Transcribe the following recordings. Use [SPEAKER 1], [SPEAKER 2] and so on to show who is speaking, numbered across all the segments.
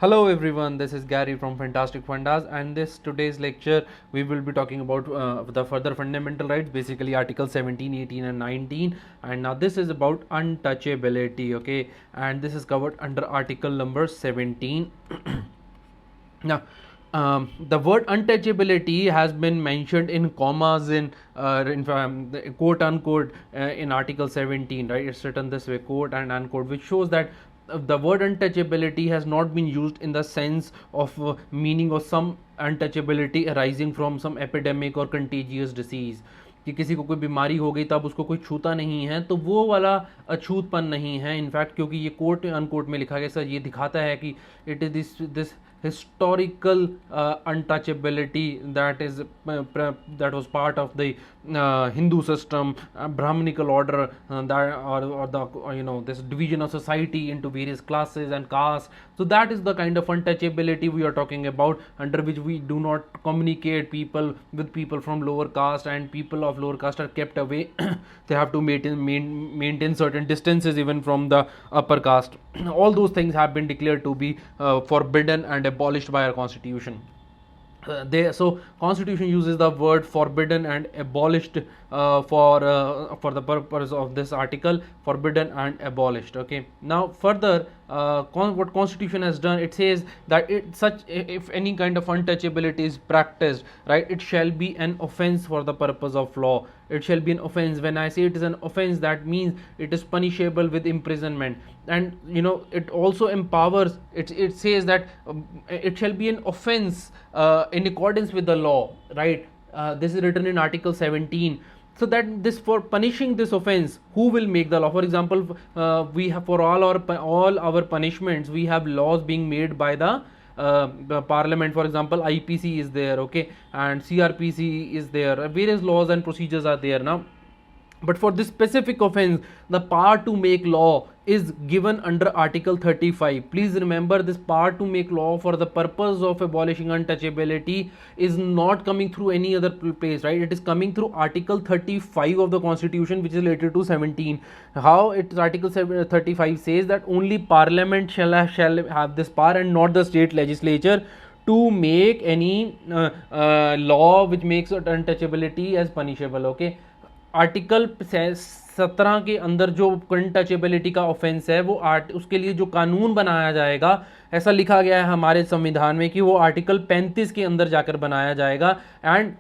[SPEAKER 1] Hello everyone, this is Gary from Fantastic Fundas, and this today's lecture we will be talking about the further fundamental rights, basically Article 17, 18 and 19. And now this is about untouchability, okay, and this is covered under article number 17. Now, the word untouchability has been mentioned in commas in quote unquote in Article 17, right? It's written this way, quote and unquote, which shows that the word untouchability has not been used in the sense of meaning of some untouchability arising from some epidemic or contagious disease. कि किसी को कोई बीमारी हो गई तब उसको कोई छूता नहीं है, तो वो वाला अछूतपन नहीं है. इनफैक्ट क्योंकि ये कोट अनकोट में लिखा गया सर, ये दिखाता है कि it is this historical untouchability that was part of the Hindu system, Brahminical order, or the this division of society into various classes and castes. So that is the kind of untouchability we are talking about, under which we do not communicate people with people from lower caste, and people of lower caste are kept away. They have to maintain certain distances even from the upper caste. All those things have been declared to be forbidden and abolished by our constitution. So constitution uses the word forbidden and abolished for the purpose of this article, forbidden and abolished. Okay, now further what constitution has done, it says that if any kind of untouchability is practiced, right, it shall be an offence for the purpose of law. It shall be an offence. When I say it is an offence, that means it is punishable with imprisonment. And it also empowers, it says that it shall be an offence in accordance with the law, right? This is written in Article 17. So that this, for punishing this offence, who will make the law? For example, we have, for all our punishments, we have laws being made by the parliament. For example, IPC is there, okay, and CRPC is there. Various laws and procedures are there now. But for this specific offence, the power to make law is given under Article 35. Please remember, this power to make law for the purpose of abolishing untouchability is not coming through any other place, right? It is coming through Article 35 of the Constitution, which is related to 17. How it Article 35 says that only Parliament shall have this power and not the state legislature to make any law which makes untouchability as punishable. Okay, article 17 के अंदर जो untouchability का offence है, वो उसके लिए जो कानून बनाया जाएगा, ऐसा लिखा गया है हमारे संविधान में कि वो आर्टिकल 35 के अंदर जाकर बनाया जाएगा. एंड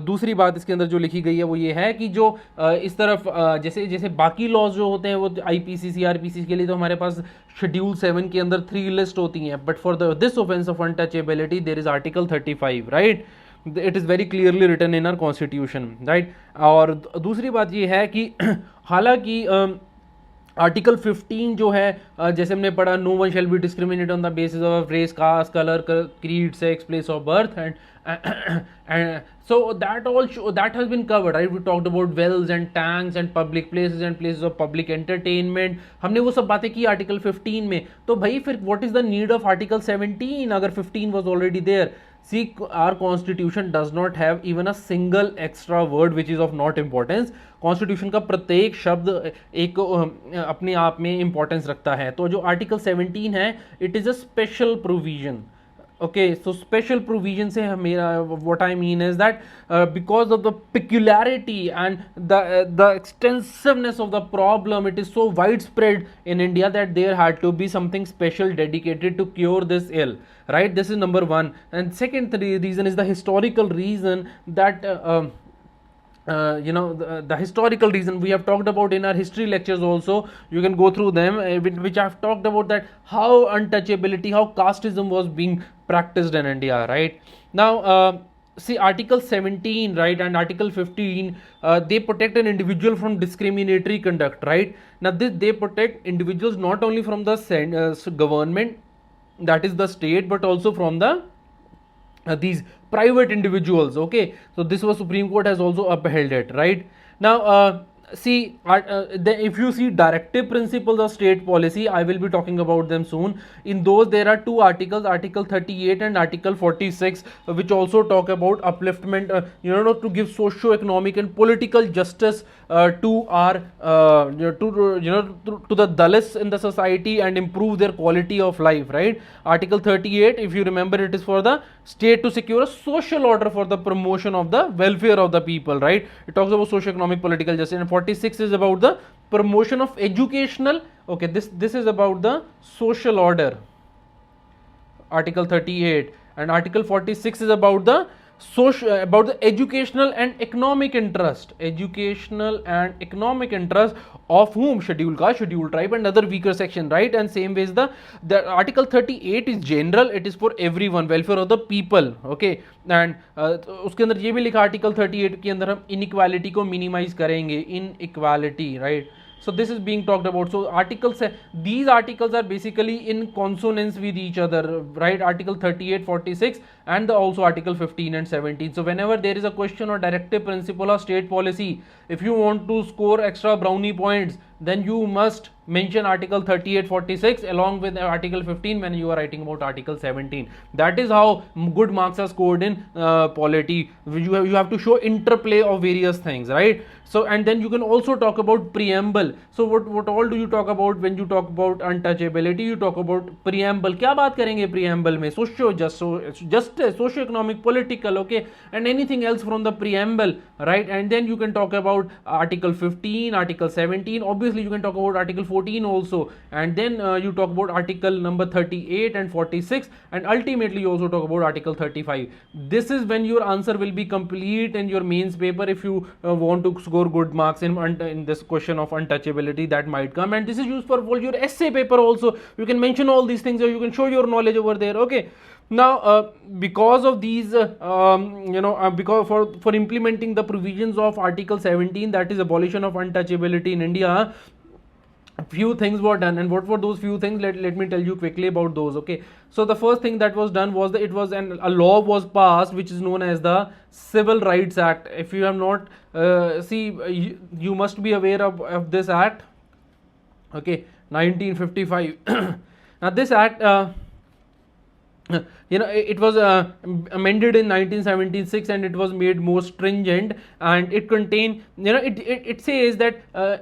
[SPEAKER 1] दूसरी बात इसके अंदर जो लिखी गई है वो ये है कि जो इस तरफ जैसे बाकी लॉज जो होते हैं वो IPC CRPC के लिए तो हमारे पास शेड्यूल 7 के अंदर 3 लिस्ट होती हैं, but for this offence of untouchability there is article 35, right? It is very clearly written in our constitution, right? और दूसरी बात ये है कि हालांकि आर्टिकल 15 जो है, जैसे हमने पढ़ा, no one shall be discriminate on the basis of race, caste, colour, creed, sex, place of birth, and so that has been covered, right? We talked about wells and tanks and public places and places of public entertainment. हमने वो सब बातें की article 15 में. तो भाई फिर what is the need of article 17 अगर 15 was already there? See, our constitution does not have even a single extra word which is of not importance. Constitution का प्रत्येक शब्द एक अपने आप में इंपॉर्टेंस रखता है. तो जो आर्टिकल 17 है, it is a special provision. Okay, so special provision से मेरा what I mean is that because of the peculiarity and the extensiveness of the problem, it is so widespread in India that there had to be something special dedicated to cure this ill, right? This is number one. And second reason is the historical reason that the historical reason we have talked about in our history lectures also. You can go through them, which I have talked about that how untouchability, how casteism was being practiced in India, right? Now see, Article 17, right, and Article 15, they protect an individual from discriminatory conduct, right? Now they protect individuals not only from the government, that is the state, but also from the these private individuals. Okay, so this was Supreme Court has also upheld it, right? Now if you see directive principles of state policy, I will be talking about them soon. In those, there are two articles, Article 38 and Article 46, which also talk about upliftment, to give socio-economic and political justice to our, to the Dalits in the society and improve their quality of life, right? Article 38, if you remember, it is for the state to secure a social order for the promotion of the welfare of the people, right? It talks about socio-economic political justice. And 46 is about the promotion of educational, okay, this is about the social order, Article 38, and Article 46 is about the social, about the educational and economic interest of whom? Scheduled caste, scheduled tribe and other weaker section, right? And same way is the Article 38 is general, it is for everyone, welfare of the people, okay? And उसके अंदर ये भी लिखा Article 38 के अंदर हम inequality को minimize करेंगे, inequality, right? So this is being talked about. So these articles are basically in consonance with each other, right? Article 38, 46 and also Article 15 and 17. So whenever there is a question or directive principle of state policy, if you want to score extra brownie points, then you must mention Article 38, 46 along with Article 15 when you are writing about Article 17. That is how good marks are scored in polity. You have to show interplay of various things, right? So, and then you can also talk about preamble. So what all do you talk about when you talk about untouchability? You talk about preamble. क्या बात करेंगे preamble में? Justice, socio-economic, political, okay, and anything else from the preamble, right? And then you can talk about Article 15, Article 17. Obviously, you can talk about Article 14 also, and then you talk about Article number 38 and 46, and ultimately you also talk about Article 35. This is when your answer will be complete in your mains paper if you want to score good marks in this question of untouchability that might come. And this is used for your essay paper also. You can mention all these things or you can show your knowledge over there, okay? Now because of these because for implementing the provisions of Article 17, that is abolition of untouchability in India, few things were done. And what were those few things? Let me tell you quickly about those, okay? So the first thing that was done was a law was passed which is known as the Civil Rights Act. If you have not you must be aware of this act, okay, 1955. Now this act it was amended in 1976 and it was made more stringent, and it contained, it says that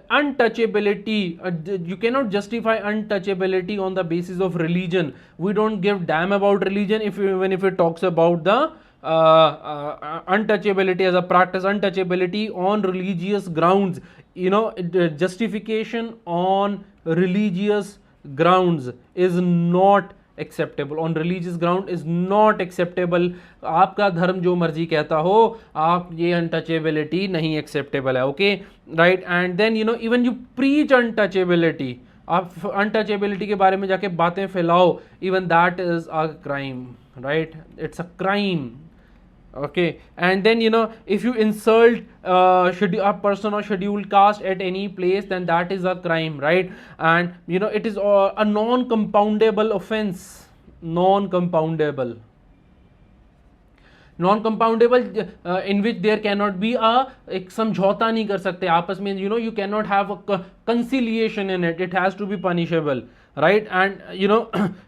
[SPEAKER 1] untouchability, you cannot justify untouchability on the basis of religion. We don't give damn about religion even if it talks about the untouchability as a practice, untouchability on religious grounds. Justification on religious grounds is not acceptable. On religious ground is not acceptable. आपका धर्म जो मर्जी कहता हो, आप ये untouchability नहीं acceptable है, okay, right? And then even you preach untouchability, आप untouchability के बारे में जाके बातें फैलाओ, even that is a crime, right? It's a crime. Okay, and then if you insult a person or scheduled caste at any place, then that is a crime, right? And it is a non-compoundable offence. Non-compoundable in which there cannot be एक समझौता नहीं कर सकते आपस में, you cannot have a conciliation in it. It has to be punishable, right? And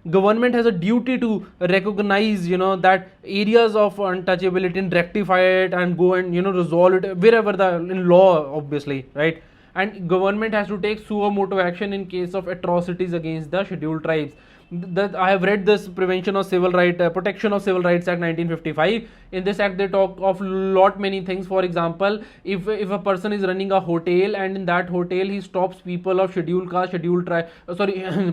[SPEAKER 1] government has a duty to recognize that areas of untouchability and rectify it and go and resolve it wherever in law, obviously, right? And government has to take suo motu action in case of atrocities against the scheduled tribes. That I have read this Protection of Civil Rights Act 1955. In this act they talk of many things. For example, if a person is running a hotel and in that hotel he stops people of scheduled caste, scheduled tribe,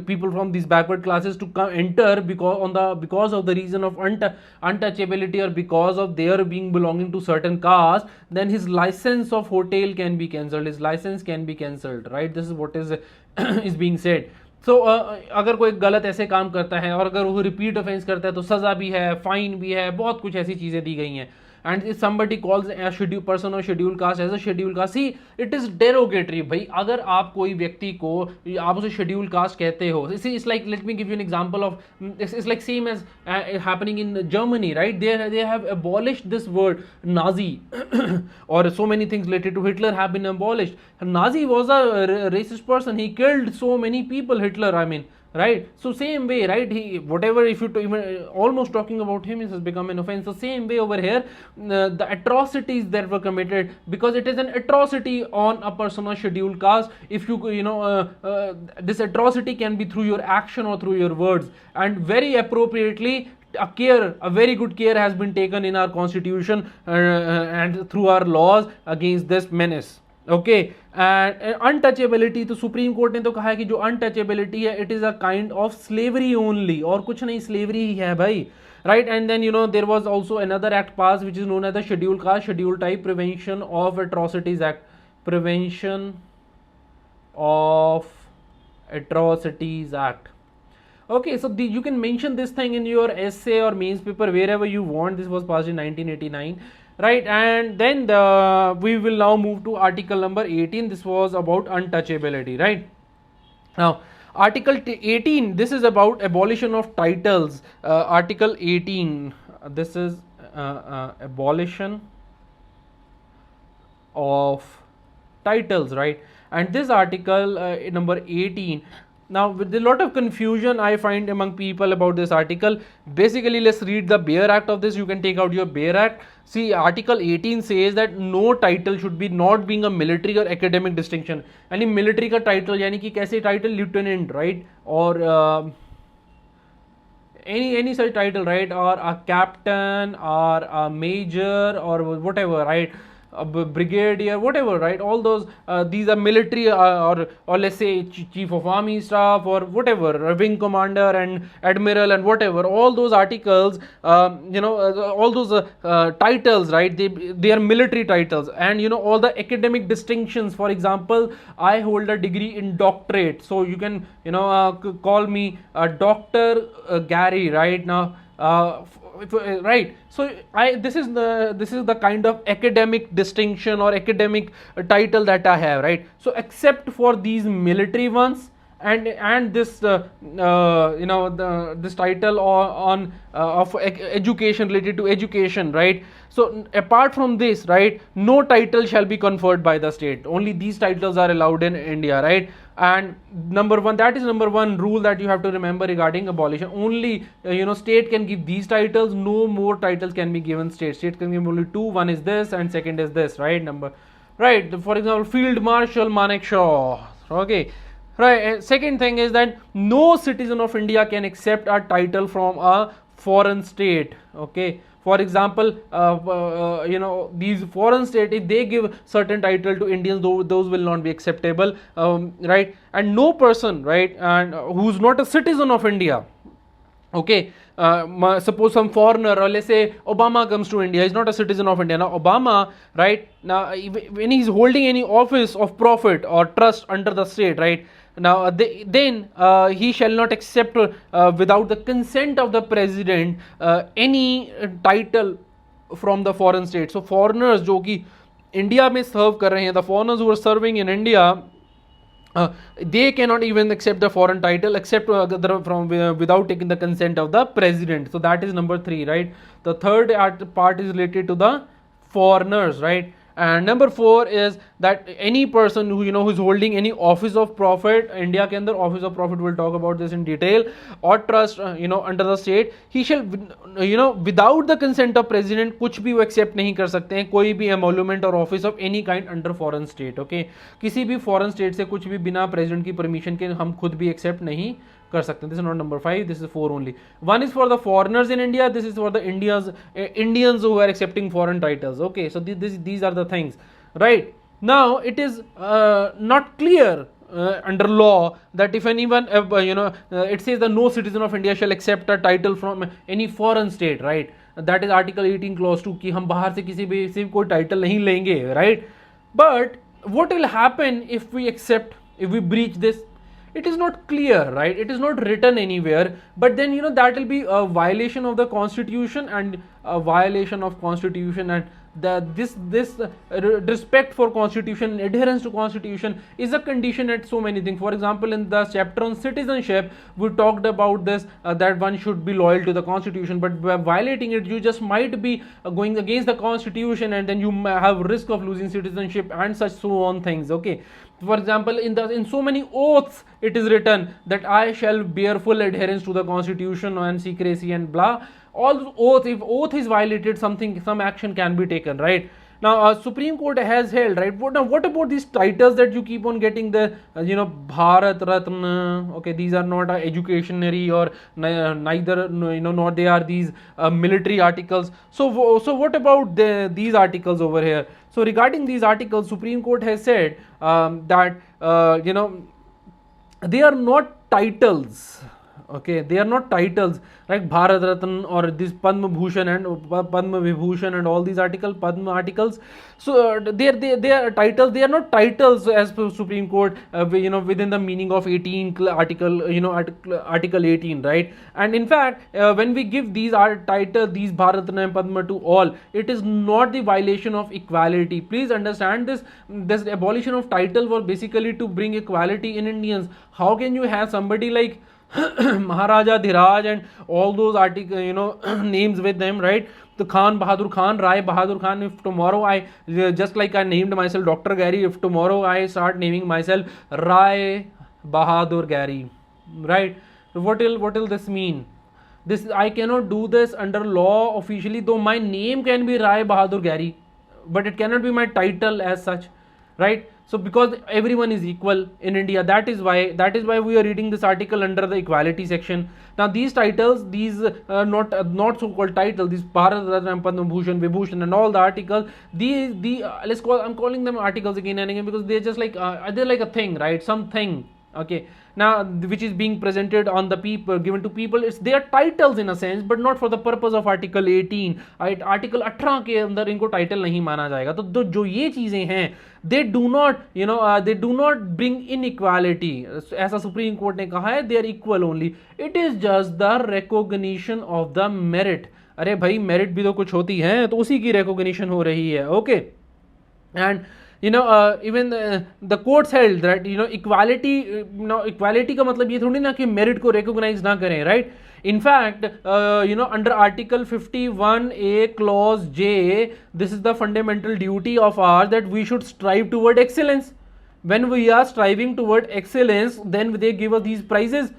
[SPEAKER 1] people from these backward classes to come enter because of the reason of untouchability or because of their being belonging to certain caste, then his license of hotel can be cancelled. His license can be cancelled, right? This is what is being said. So अगर कोई गलत ऐसे काम करता है और अगर वो रिपीट ऑफेंस करता है तो सज़ा भी है, फाइन भी है, बहुत कुछ ऐसी चीज़ें दी गई हैं, and if somebody calls a scheduled person or scheduled caste as a scheduled caste, see, it is derogatory भाई. अगर आप कोई व्यक्ति को आप उसे scheduled caste कहते हो, see, it's like, let me give you an example of, it's like same as happening in Germany, right? They have abolished this word Nazi or so many things related to Hitler have been abolished. Nazi was a racist person. He killed so many people, Hitler, I mean, right? So same way, right? He, whatever, if you even almost talking about him, it has become an offense. The same way over here, the atrocities that were committed, because it is an atrocity on a person of scheduled caste. If this atrocity can be through your action or through your words, and very appropriately, a very good care has been taken in our constitution and through our laws against this menace. Okay and untouchability, तो supreme court ने तो कहा है कि जो untouchability है it is a kind of slavery only, और कुछ नहीं, स्लेवरी ही है भाई, right. And then there was also another act pass which is known as the schedule caste schedule type prevention of atrocities act, prevention of atrocities act. Okay, so you can mention this thing in your essay or mains paper wherever you want. This was passed in 1989, right? And then we will now move to article number 18. This was about untouchability, right? Now article 18, this is about abolition of titles. Article 18, this is abolition of titles, right? And this article number 18, now with a lot of confusion I find among people about this article. Basically, let's read the bare act of this. You can take out your bare act. See, article 18 says that no title should be not being a military or academic distinction. यानी military का title यानी कि कैसे title, lieutenant, right, or any such title, right, or a captain or a major or whatever, right, a brigadier, whatever, right? All those these are military or let's say chief of army staff or whatever, wing commander and admiral and whatever. All those articles, all those titles, right? They are military titles, and all the academic distinctions. For example, I hold a degree in doctorate, so you can call me Dr. Gary, right now. Right, so this is the kind of academic distinction or academic title that I have, right? So except for these military ones and this this title on of education, related to education, right? So apart from this, right, no title shall be conferred by the state. Only these titles are allowed in India, right? And that is number one rule that you have to remember regarding abolition. Only state can give these titles. No more titles can be given state. State can give only two. One is this and second is this, right? Right, for example, Field Marshal Manekshaw. Okay, right. Second thing is that no citizen of India can accept a title from a foreign state. Okay, for example, these foreign states, if they give certain title to Indians, those will not be acceptable, right? And no person, right, and who's not a citizen of India, okay, suppose some foreigner, or let's say Obama comes to India, he's not a citizen of India. Now Obama, right, now when he's holding any office of profit or trust under the state, right, now then he shall not accept without the consent of the president any title from the foreign state. So foreigners जो कि India में serve कर रहे हैं, the foreigners who are serving in India, they cannot even accept the foreign title except from without taking the consent of the president. So that is number 3, right? The third part is related to the foreigners, right? And number 4 is that any person who who is holding any office of profit, India के अंदर office of profit, we'll talk about this in detail, or trust under the state, he shall without the consent of president कुछ भी वो accept नहीं कर सकते हैं, कोई भी emolument और office of any kind under foreign state. Okay, किसी भी foreign state से कुछ भी बिना president की permission के हम खुद भी accept नहीं कर सकते. This is not number 5, this is 4 only. One is for the foreigners in India, this is for the Indians who are accepting foreign titles. Okay, so these are the things, right? Now it is not clear under law that if anyone it says that no citizen of India shall accept a title from any foreign state, right? That is article 18 clause 2 कि हम बाहर से किसी भी सिर्फ कोई title नहीं लेंगे, right? But what will happen if we breach this? It is not clear, right? It is not written anywhere, but then that will be a violation of the constitution, and a violation of constitution, and this respect for constitution, adherence to constitution is a condition at so many things. For example, in the chapter on citizenship we talked about this, that one should be loyal to the constitution, but by violating it you just might be going against the constitution, and then you have risk of losing citizenship and such so on things. Okay, for example, in so many oaths it is written that I shall bear full adherence to the constitution and secrecy and blah. All oath, if oath is violated, some action can be taken, right? Now Supreme Court has held, right? What about these titles that you keep on getting, the Bharat Ratna? Okay, these are not educationary or neither, nor they are these military articles. So what about these articles over here? So regarding these articles, Supreme Court has said that they are not titles. Okay, they are not titles, right? Bharat Ratna or this Padma Bhushan and Padma Vibhushan and all these Padma articles. So they are titles. They are not titles as per Supreme Court. Within the meaning of 18 article, article 18, right? And in fact, when we give these titles, these Bharat Ratna and Padma to all, it is not the violation of equality. Please understand this. This abolition of title was basically to bring equality in Indians. How can you have somebody like Maharaja Dhiraj and all those names with them, right? The Khan Bahadur Khan, Rai Bahadur Khan. If tomorrow I just like I named myself Dr. Gary, if tomorrow I start naming myself Rai Bahadur Gary, right? What will this mean? This, I cannot do this under law officially, though my name can be Rai Bahadur Gary, but it cannot be my title as such, right? So because everyone is equal in India, that is why we are reading this article under the equality section. Now these titles, these not so-called titles, these Bharat Ratna, Padma Bhushan, Vibhushan and all the articles, I'm calling them articles again and again because they're just like they're like a thing, right? Something. Okay, now which is being presented on the people, given to people. It's their titles in a sense, but not for the purpose of article 18. Article 18 के अंदर इनको title नहीं माना जाएगा. तो जो ये चीजें हैं, they do not bring inequality. ऐसा Supreme Court ने कहा है, they are equal only. It is just the recognition of the merit. अरे भाई merit भी तो कुछ होती है, तो उसी की recognition हो रही है. Okay, and even the courts held that equality का मतलब ये थोड़ी ना कि merit को recognize ना करें, right? In fact, under Article 51A Clause J, this is the fundamental duty of ours that we should strive toward excellence. When we are striving toward excellence, then they give us these prizes.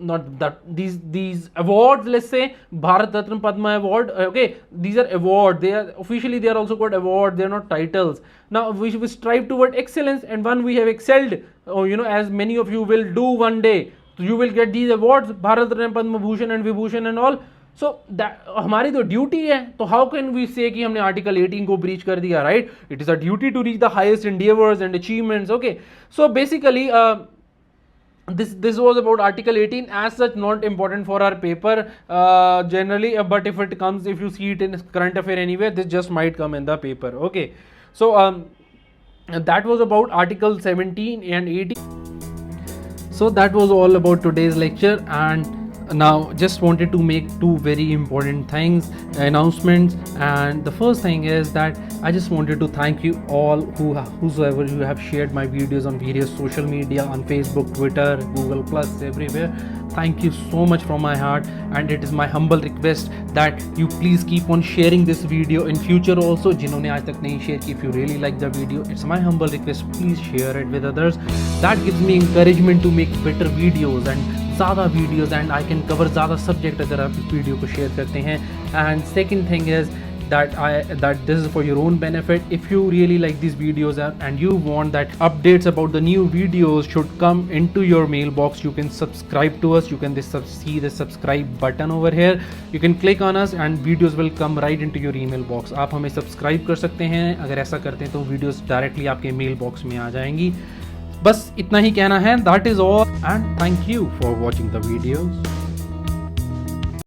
[SPEAKER 1] Not that these awards, let's say Bharat Ratna Padma Award. Okay, these are awards. They are officially, they are also called awards. They are not titles. Now we strive toward excellence, and when we have excelled, as many of you will do one day, so you will get these awards, Bharat Ratna, Padma Bhushan and Vibhushan and all. So that हमारी तो duty है. तो how can we say कि हमने Article 18 को breach कर दिया, right? It is a duty to reach the highest endeavors and achievements. Okay, so basically. This was about Article 18. As such, not important for our paper generally, but if you see it in current affair anyway, this just might come in the paper. Okay, so that was about Article 17 and 18. So that was all about today's lecture, and now just wanted to make two very important announcements. And the first thing is that I just wanted to thank you all whosoever you have shared my videos on various social media, on Facebook, Twitter, Google Plus, everywhere. Thank you so much from my heart, and it is my humble request that you please keep on sharing this video in future also. जिन्होंने आज तक नहीं share की, if you really like the video, it's my humble request, please share it with others. That gives me encouragement to make better videos and ज़्यादा videos, and I can cover ज़्यादा subject अगर आप इस video को share करते हैं. And second thing is that this is for your own benefit. If you really like these videos and you want that updates about the new videos should come into your mailbox, you can subscribe to us. You can see the subscribe button over here. You can click on us and videos will come right into your email box. आप हमें subscribe कर सकते हैं. अगर ऐसा करते हैं तो videos directly आपके mail box में आ जाएंगी. बस इतना ही कहना है. That is all, and thank you for watching the videos.